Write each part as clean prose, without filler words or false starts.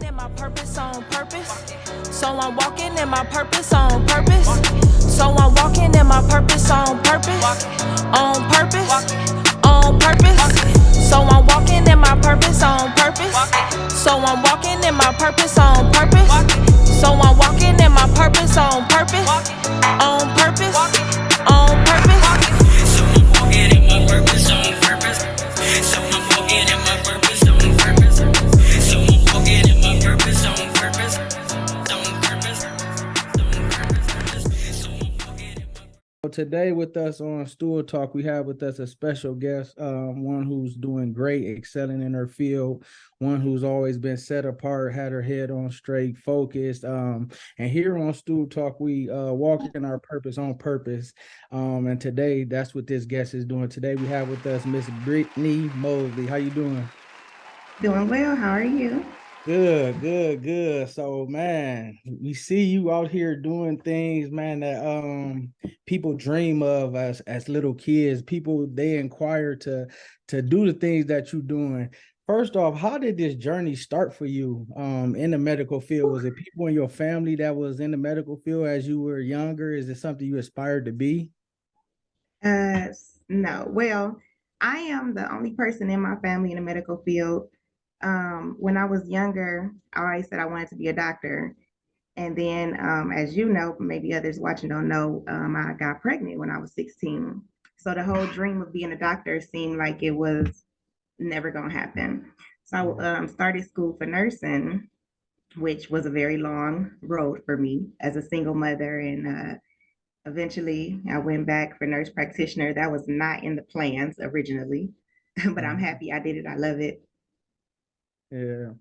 in my purpose on purpose. So I'm walking in my purpose on purpose. So I'm walking in my purpose on purpose. On purpose. On purpose. So I'm walking in my purpose on purpose. So I'm walking in my purpose on purpose. So I'm walking in my purpose on purpose. On purpose. On purpose. So I'm walking in my purpose on purpose. So I'm walking in my purpose on purpose. So I'm walking in my purpose on purpose. On purpose. On purpose. So I'm walking in my Today with us on Stool Talk, we have with us a special guest, one who's doing great, excelling in her field, one who's always been set apart, had her head on straight, focused. And here on Stool Talk, we walk in our purpose on purpose. And today, that's what this guest is doing. Today, we have with us Miss Brittany Mosley. How you doing? Doing well. How are you? Good, good, good. So, man, we see you out here doing things, man, that people dream of as little kids. People, they inquire to do the things that you're doing. First off, how did this journey start for you in the medical field? Was it people in your family that was in the medical field as you were younger? Is it something you aspired to be? No. Well, I am the only person in my family in the medical field. When I was younger, I always said I wanted to be a doctor. And then, as you know, maybe others watching don't know, I got pregnant when I was 16. So the whole dream of being a doctor seemed like it was never going to happen. So I started school for nursing, which was a very long road for me as a single mother. And eventually, I went back for nurse practitioner. That was not in the plans originally, but I'm happy I did it. I love it. Yeah.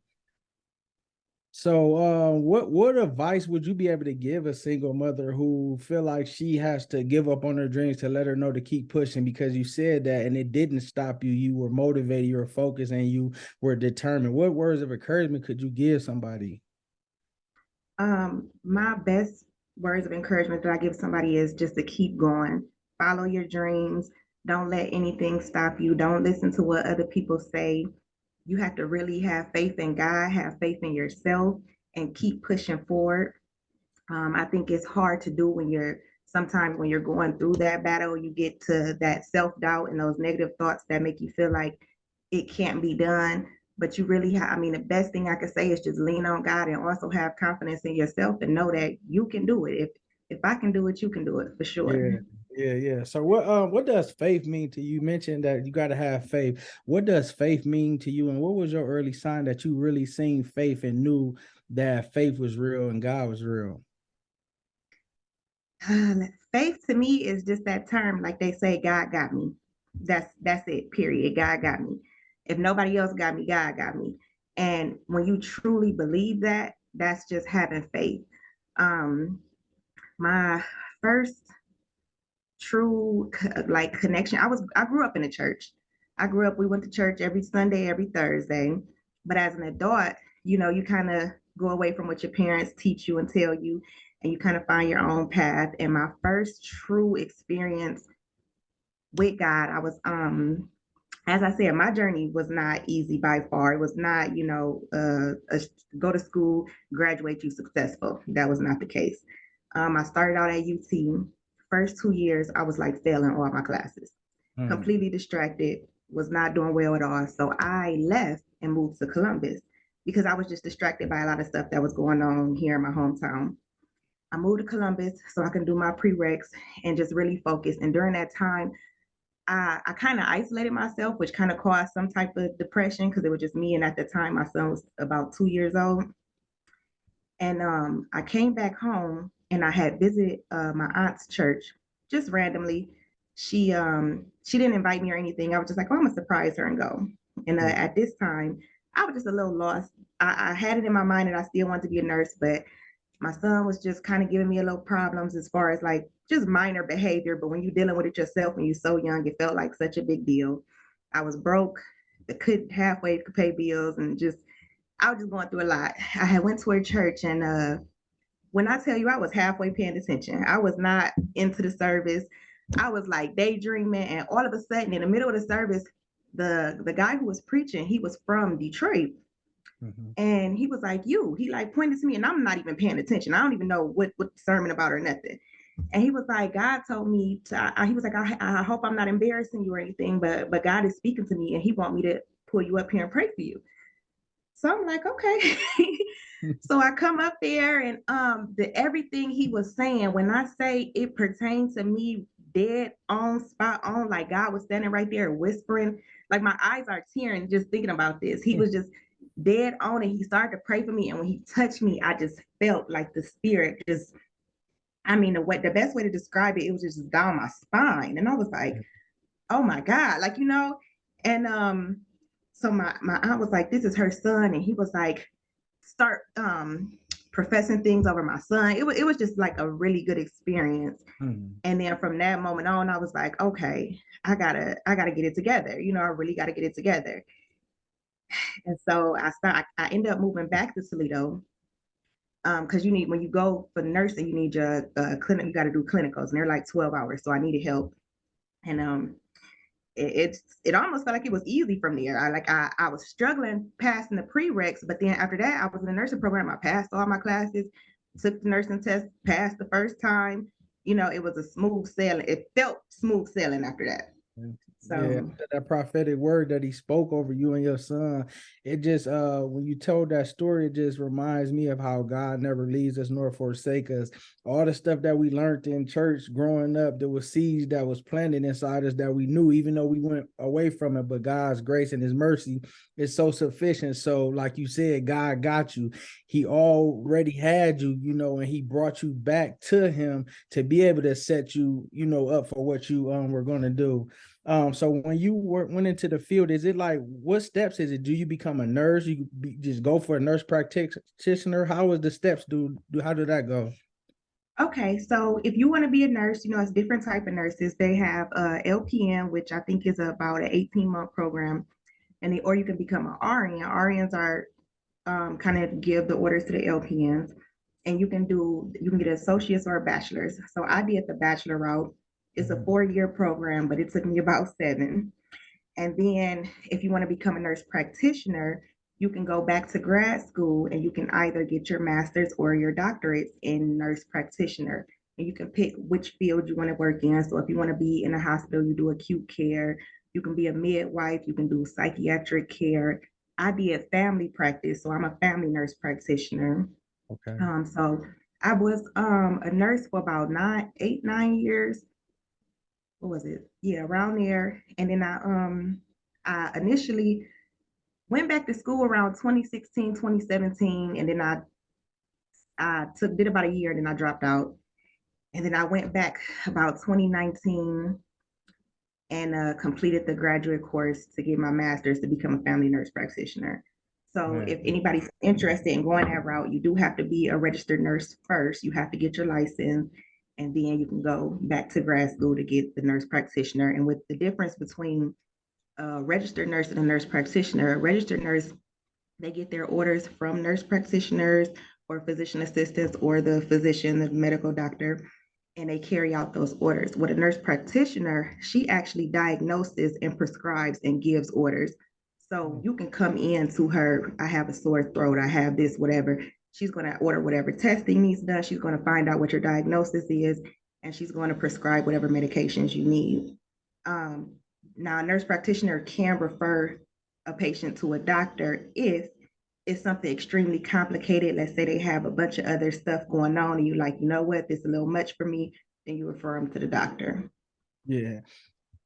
So, what advice would you be able to give a single mother who feel like she has to give up on her dreams to let her know to keep pushing? Because you said that, and it didn't stop you. You were motivated, you were focused, and you were determined. What words of encouragement could you give somebody? My best words of encouragement that I give somebody is just to keep going, follow your dreams. Don't let anything stop you. Don't listen to what other people say. You have to really have faith in God, have faith in yourself, and keep pushing forward. I think it's hard to do when you're sometimes when you're going through that battle, you get to that self doubt and those negative thoughts that make you feel like it can't be done. But you really have, I mean, the best thing I could say is just lean on God and also have confidence in yourself and know that you can do it. If I can do it, you can do it for sure. Yeah, yeah. So, what does faith mean to you? You mentioned that you got to have faith. What does faith mean to you, and what was your early sign that you really seen faith and knew that faith was real and God was real? Faith to me is just that term, like they say, God got me. That's it. Period. God got me. If nobody else got me, God got me. And when you truly believe that, that's just having faith. Um, my first true like connection. I grew up in a church. We went to church every Sunday, every Thursday. But as an adult, you kind of go away from what your parents teach you and tell you, and you kind of find your own path. And my first true experience with God, I was as I said, my journey was not easy by far. It was not, go to school, graduate, you successful. That was not the case. I started out at UT. First 2 years, I was like failing all my classes, completely distracted, was not doing well at all. So I left and moved to Columbus because I was just distracted by a lot of stuff that was going on here in my hometown. I moved to Columbus so I can do my prereqs and just really focus. And during that time, I kind of isolated myself, which kind of caused some type of depression because it was just me. And at the time, my son was about 2 years old. And I came back home and I had visited my aunt's church just randomly. She didn't invite me or anything. I was just like, oh, I'm gonna surprise her and go. And at this time, I was just a little lost. I had it in my mind that I still wanted to be a nurse, but my son was just kind of giving me a little problems as far as like just minor behavior. But when you're dealing with it yourself when you're so young, it felt like such a big deal. I was broke, I could halfway could pay bills, and just I was just going through a lot. I had went to a church, and when I tell you I was halfway paying attention, I was not into the service. I was like daydreaming, and all of a sudden, in the middle of the service, the guy who was preaching, he was from Detroit, And he was like, he like pointed to me, and I'm not even paying attention. I don't even know what the sermon about or nothing. And he was like, God told me to, he was like, I hope I'm not embarrassing you or anything, but God is speaking to me and he want me to pull you up here and pray for you. So I'm like, okay. So I come up there, and everything he was saying, when I say it pertained to me, dead on, spot on, like God was standing right there whispering, like my eyes are tearing just thinking about this. He was just dead on, and he started to pray for me. And when he touched me, I just felt like the spirit just, I mean, the best way to describe it, it was just down my spine. And I was like, oh my God, like, and so my aunt was like, this is her son. And he was like, start professing things over my son. It was just like a really good experience. And then from that moment on, I was like, okay, I gotta get it together. I really gotta get it together. And so I ended up moving back to Toledo. Because when you go for nursing, you need your clinic, you got to do clinicals, and they're like 12 hours. So I needed help. And it almost felt like it was easy from there. I was struggling passing the prereqs, but then after that, I was in the nursing program. I passed all my classes, took the nursing test, passed the first time. It was a smooth sailing. It felt smooth sailing after that. So yeah, that prophetic word that he spoke over you and your son, it just when you told that story, it just reminds me of how God never leaves us nor forsake us. All the stuff that we learned in church growing up, there was seeds that was planted inside us that we knew, even though we went away from it. But God's grace and his mercy is so sufficient. So like you said, God got you. He already had you, and he brought you back to him to be able to set you, up for what you were going to do. So when you went into the field, is it like, what steps is it? Do you become a nurse? Just go for a nurse practitioner? How is the steps? How did that go? Okay, so if you want to be a nurse, it's different type of nurses. They have LPN, which I think is about an 18-month program, or you can become an RN. RNs are kind of give the orders to the LPNs, and you can get an associate's or a bachelor's. So I did the bachelor route. It's a 4-year program, but it took me about 7. And then if you want to become a nurse practitioner, you can go back to grad school and you can either get your master's or your doctorates in nurse practitioner. And you can pick which field you want to work in. So if you want to be in a hospital, you do acute care. You can be a midwife. You can do psychiatric care. I did family practice, so I'm a family nurse practitioner. Okay. So I was a nurse for about 9 years. What was it? Yeah, around there. And then I initially went back to school around 2016, 2017, and then I did about a year, and then I dropped out. And then I went back about 2019 and completed the graduate course to get my master's to become a family nurse practitioner. So if anybody's interested in going that route, you do have to be a registered nurse first. You have to get your license, and then you can go back to grad school to get the nurse practitioner. And with the difference between a registered nurse and a nurse practitioner, a registered nurse, they get their orders from nurse practitioners or physician assistants or the physician, the medical doctor, and they carry out those orders. With a nurse practitioner, she actually diagnoses and prescribes and gives orders. So you can come in to her, I have a sore throat, I have this, whatever. She's going to order whatever testing needs done. She's going to find out what your diagnosis is, and she's going to prescribe whatever medications you need. Now, a nurse practitioner can refer a patient to a doctor if it's something extremely complicated. Let's say they have a bunch of other stuff going on, and you're like, you know what, this is a little much for me. Then you refer them to the doctor. Yeah.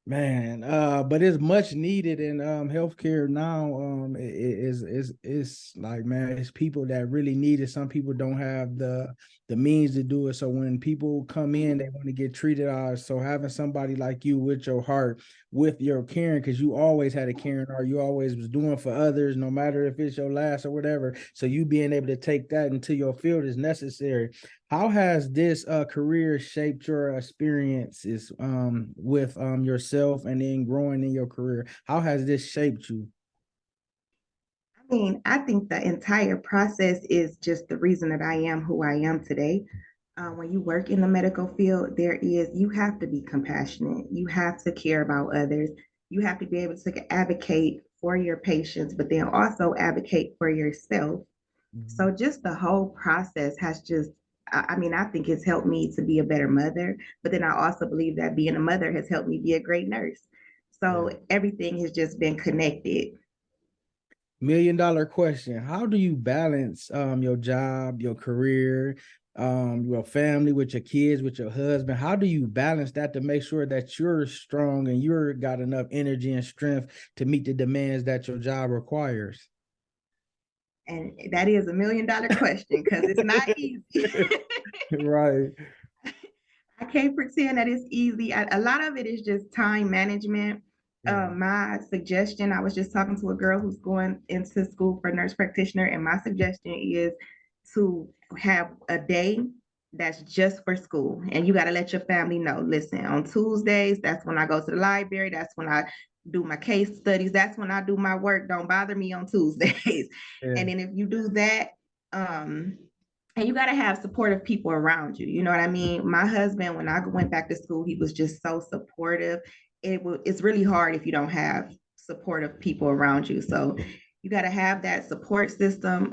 Man, but it's much needed in healthcare now. It's like, man, it's people that really need it. Some people don't have the means to do it. So when people come in, they want to get treated. So having somebody like you with your heart, with your caring, because you always had a caring heart, you always was doing for others, no matter if it's your last or whatever. So you being able to take that into your field is necessary. How has this career shaped your experiences with yourself and then growing in your career? How has this shaped you? I mean, I think the entire process is just the reason that I am who I am today. When you work in the medical field, you have to be compassionate. You have to care about others. You have to be able to advocate for your patients, but then also advocate for yourself. So just the whole process has just, I mean, I think it's helped me to be a better mother, but then I also believe that being a mother has helped me be a great nurse. So everything has just been connected. $1 million question. How do you balance your job, your career, your family, with your kids, with your husband? How do you balance that to make sure that you're strong and you're got enough energy and strength to meet the demands that your job requires? And that is $1 million question because it's not easy. Right. I can't pretend that it's easy. A lot of it is just time management. My suggestion, I was just talking to a girl who's going into school for nurse practitioner, and my suggestion is to have a day that's just for school. And you got to let your family know, listen, on Tuesdays, that's when I go to the library. That's when I do my case studies. That's when I do my work. Don't bother me on Tuesdays. And then if you do that, and you got to have supportive people around you. You know what I mean? My husband, when I went back to school, he was just so supportive. It's really hard if you don't have supportive people around you. So you got to have that support system.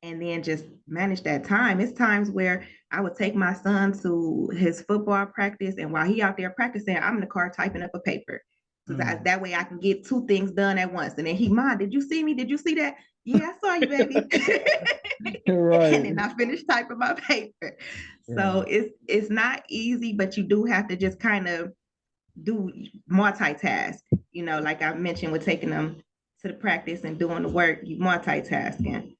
And then just manage that time. It's times where I would take my son to his football practice, and while he out there practicing, I'm in the car typing up a paper. So that way I can get 2 things done at once. And then he, Mom, did you see me? Did you see that? Yeah, I saw you, baby. Right. And then I finished typing my paper. So it's not easy, but you do have to just kind of do multitask. You know, like I mentioned with taking them to the practice and doing the work, you multitasking.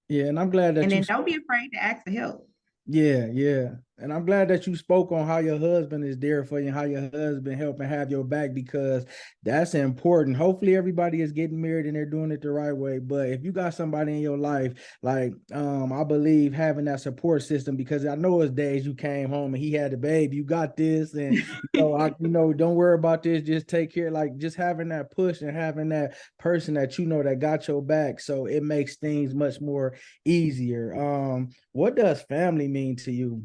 Yeah, and I'm glad that And you then don't be afraid to ask for help. Yeah. And I'm glad that you spoke on how your husband is there for you and how your husband help and have your back, because that's important. Hopefully everybody is getting married and they're doing it the right way. But if you got somebody in your life, like I believe having that support system, because I know it's days you came home and he had a baby, you got this, and don't worry about this, just take care. Like just having that push and having that person that that got your back, so it makes things much more easier. What does family mean to you?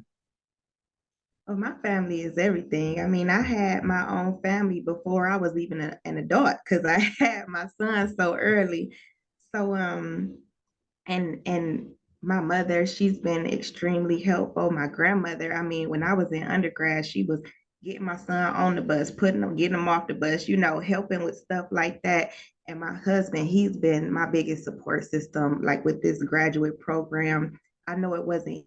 Oh, my family is everything. I mean, I had my own family before I was even an adult because I had my son so early. So and my mother, she's been extremely helpful. My grandmother, I mean, when I was in undergrad, she was getting my son on the bus, getting him off the bus, helping with stuff like that. And my husband, he's been my biggest support system, like with this graduate program. I know it wasn't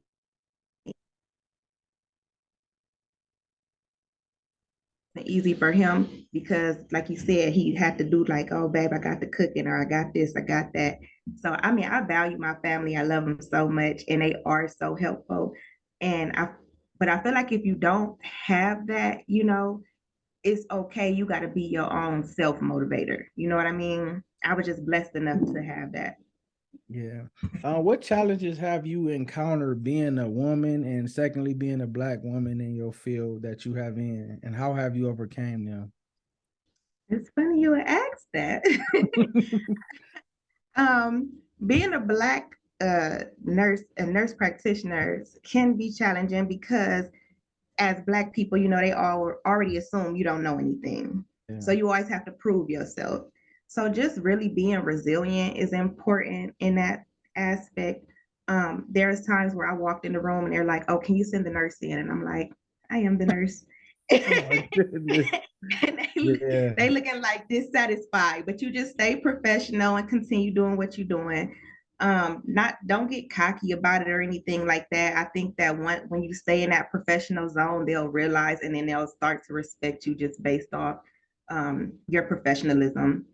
easy for him because, like you said, he had to do like, oh, babe, I got the cooking, or I got this, I got that. So, I mean, I value my family. I love them so much, and they are so helpful. But I feel like if you don't have that, it's okay. You got to be your own self motivator. You know what I mean? I was just blessed enough to have that. Yeah. What challenges have you encountered being a woman, and secondly, being a Black woman in your field that you have in, and how have you overcame them? It's funny you would ask that. Being a Black nurse and nurse practitioners can be challenging because as Black people, they all already assume you don't know anything. Yeah. So you always have to prove yourself. So just really being resilient is important in that aspect. There's times where I walked in the room and they're like, oh, can you send the nurse in? And I'm like, I am the nurse. Oh my goodness. And they looking like dissatisfied, but you just stay professional and continue doing what you're doing. Don't get cocky about it or anything like that. I think that when you stay in that professional zone, they'll realize, and then they'll start to respect you just based off your professionalism.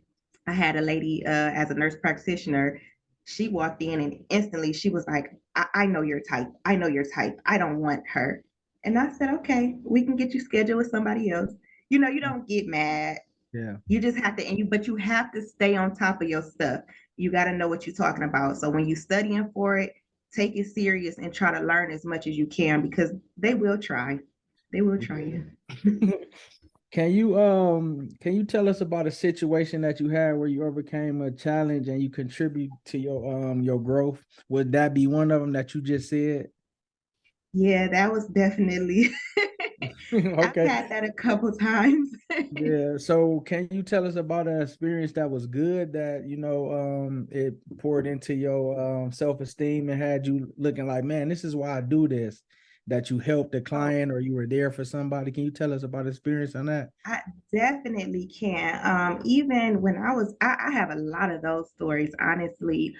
I had a lady as a nurse practitioner. She walked in and instantly she was like, I know your type. I know your type. I don't want her. And I said, okay, we can get you scheduled with somebody else. You don't get mad. Yeah. You just have to, but you have to stay on top of your stuff. You got to know what you're talking about. So when you're studying for it, take it serious and try to learn as much as you can, because they will try. They will try you. Can you tell us about a situation that you had where you overcame a challenge and you contribute to your growth? Would that be one of them that you just said? Yeah, that was definitely I've Okay. had that a couple times. Yeah. So can you tell us about an experience that was good that, it poured into your self-esteem and had you looking like, man, this is why I do this, that you helped a Oh, client or you were there for somebody. Can you tell us about experience on that? I definitely can. Even when I have a lot of those stories, honestly.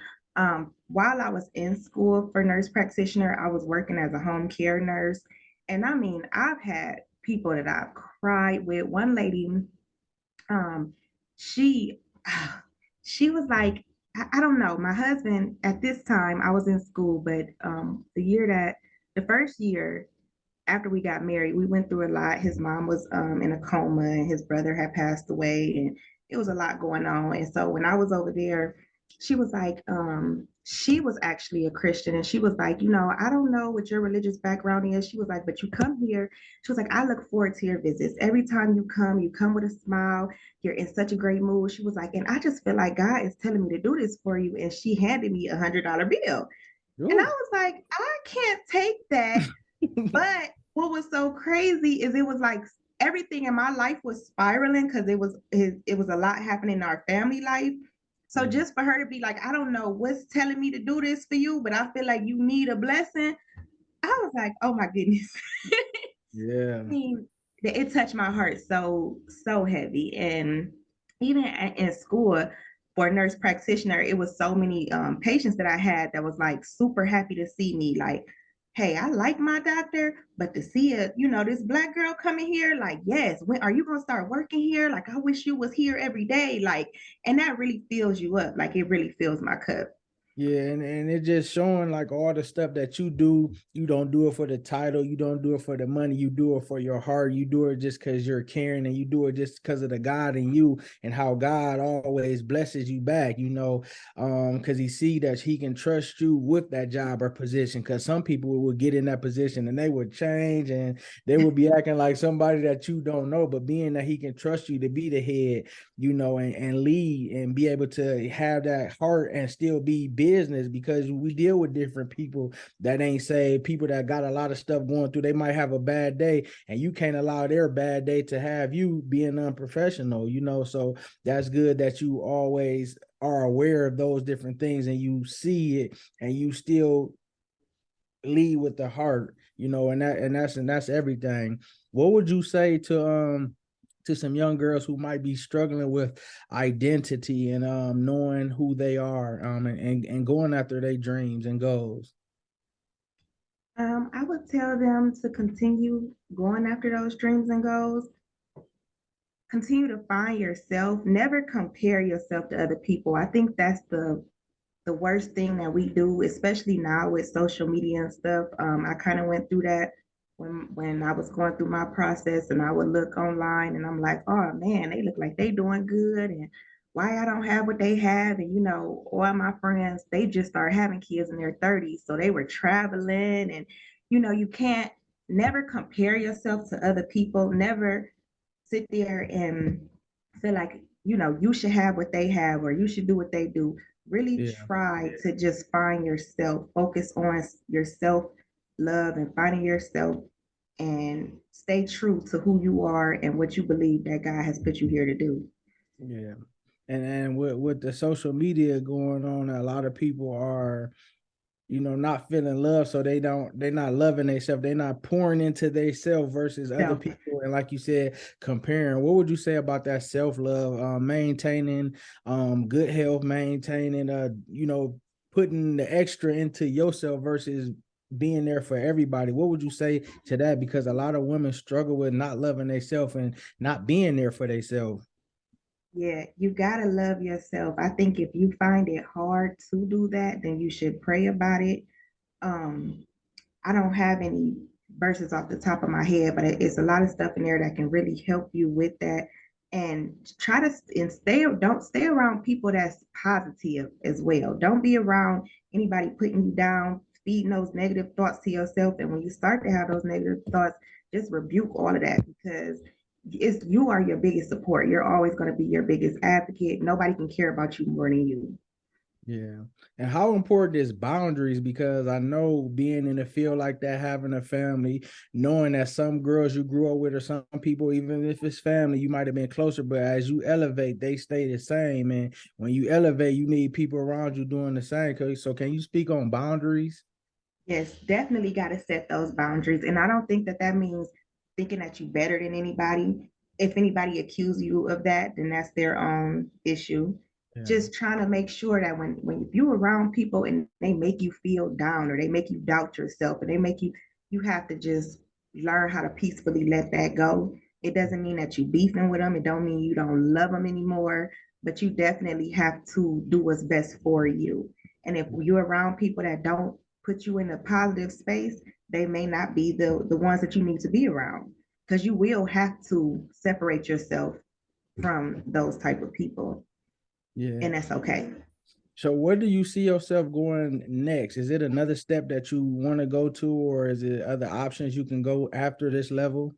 While I was in school for nurse practitioner, I was working as a home care nurse. And I mean, I've had people that I've cried with. One lady, um, she, she was like, I don't know. My husband at this time, I was in school, but the first year after we got married, we went through a lot. His mom was in a coma and his brother had passed away, and it was a lot going on. And so when I was over there, she was like, she was actually a Christian, and she was like, I don't know what your religious background is. She was like, but you come here. She was like, I look forward to your visits. Every time you come with a smile. You're in such a great mood. She was like, and I just feel like God is telling me to do this for you. And she handed me $100 bill. And I Ooh. was like, I can't take that. But what was so crazy is it was like everything in my life was spiraling because it was a lot happening in our family life. So Yeah. just for her to be like, I don't know what's telling me to do this for you, but I feel like you need a blessing. I was like, oh my goodness. Yeah. I mean, it touched my heart so heavy. And even in school for a nurse practitioner, it was so many patients that I had that was like super happy to see me. Like, hey, I like my doctor, but to see this black girl coming here, like, yes, when are you gonna start working here? Like, I wish you was here every day. Like, and that really fills you up. Like, it really fills my cup. Yeah, and it just showing like all the stuff that you don't do it for the title, you don't do it for the money, you do it for your heart, you do it just because you're caring, and you do it just because of the God in you and how God always blesses you back, because he see that he can trust you with that job or position. Because some people will get in that position and they would change and they would be acting like somebody that you don't know, but being that he can trust you to be the head, and lead and be able to have that heart and still be business, because we deal with different people that ain't saved, people that got a lot of stuff going through. They might have a bad day and you can't allow their bad day to have you being unprofessional, so that's good that you always are aware of those different things and you see it and you still lead with the heart, and that's everything. What would you say to some young girls who might be struggling with identity and knowing who they are, and going after their dreams and goals? I would tell them to continue going after those dreams and goals. Continue to find yourself. Never compare yourself to other people. I think that's the worst thing that we do, especially now with social media and stuff. I kind of went through that when I was going through my process, and I would look online and I'm like, oh man, they look like they doing good, and why I don't have what they have. And all my friends, they just started having kids in their 30s, so they were traveling. And you can't never compare yourself to other people. Never sit there and feel like you should have what they have or you should do what they do. Really Yeah. try to just find yourself, focus on your self love and finding yourself, and stay true to who you are and what you believe that God has put you here to do. Yeah. And with the social media going on, a lot of people are not feeling love, so they're not loving themselves, they're not pouring into themselves versus other Self. people, and like you said, comparing. What would you say about that self-love, maintaining good health, maintaining putting the extra into yourself versus being there for everybody? What would you say to that? Because a lot of women struggle with not loving themselves and not being there for themselves. Yeah, you gotta love yourself. I think if you find it hard to do that, then you should pray about it. Um, I don't have any verses off the top of my head, but it's a lot of stuff in there that can really help you with that. And try to don't stay around people that's positive as well. Don't be around anybody putting you down, feeding those negative thoughts to yourself. And when you start to have those negative thoughts, just rebuke all of that, because you are your biggest support. You're always going to be your biggest advocate. Nobody can care about you more than you. Yeah. And how important is boundaries? Because I know being in a field like that, having a family, knowing that some girls you grew up with or some people, even if it's family, you might have been closer, but as you elevate, they stay the same. And when you elevate, you need people around you doing the same. So can you speak on boundaries? Yes, definitely got to set those boundaries. And I don't think that that means thinking that you're better than anybody. If anybody accuses you of that, then that's their own issue. Yeah. Just trying to make sure that when if you're around people and they make you feel down or they make you doubt yourself and they make you, you have to just learn how to peacefully let that go. It doesn't mean that you beefing with them. It don't mean you don't love them anymore, but you definitely have to do what's best for you. And if you're around people that don't put you in a positive space, they may not be the ones that you need to be around because you will have to separate yourself from those type of people, Yeah. and that's okay. So where do you see yourself going next? Is it another step that you want to go to, or is it other options you can go after this level?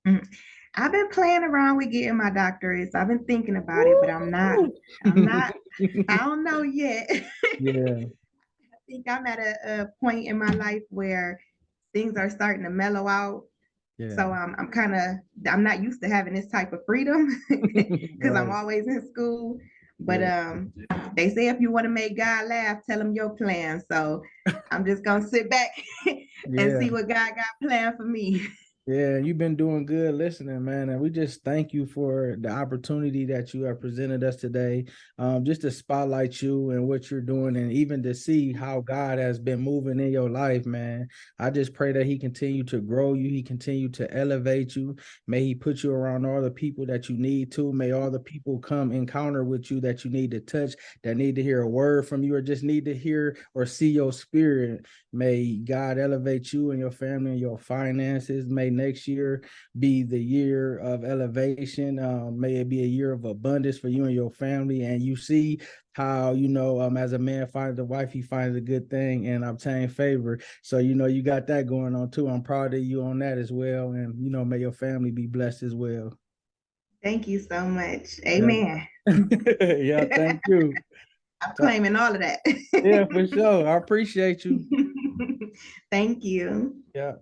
Mhm. I've been playing around with getting my doctorates. I've been thinking about it, but Woo! I'm not, I don't know yet. Yeah, I think I'm at a point in my life where things are starting to mellow out. yeah. So I'm kind of, I'm not used to having this type of freedom because I'm Right. always in school. But Yeah, they say if you want to make God laugh, tell him your plan. So I'm just gonna sit back and yeah. see what God got planned for me. Yeah, you've been doing good listening, man. And we just thank you for the opportunity that you have presented us today. Just to spotlight you and what you're doing, and even to see how God has been moving in your life, man. I just pray that He continue to grow you, He continue to elevate you. May He put you around all the people that you need to. May all the people come encounter with you that you need to touch, that need to hear a word from you, or just need to hear or see your spirit. May God elevate you and your family and your finances. May next year be the year of elevation. May it be a year of abundance for you and your family. And you see how, as a man finds a wife, he finds a good thing and obtain favor. So, you got that going on too. I'm proud of you on that as well. And, may your family be blessed as well. Thank you so much. Yeah. Amen. Yeah. Thank you. I'm claiming all of that. Yeah, for sure. I appreciate you. Thank you. Yeah.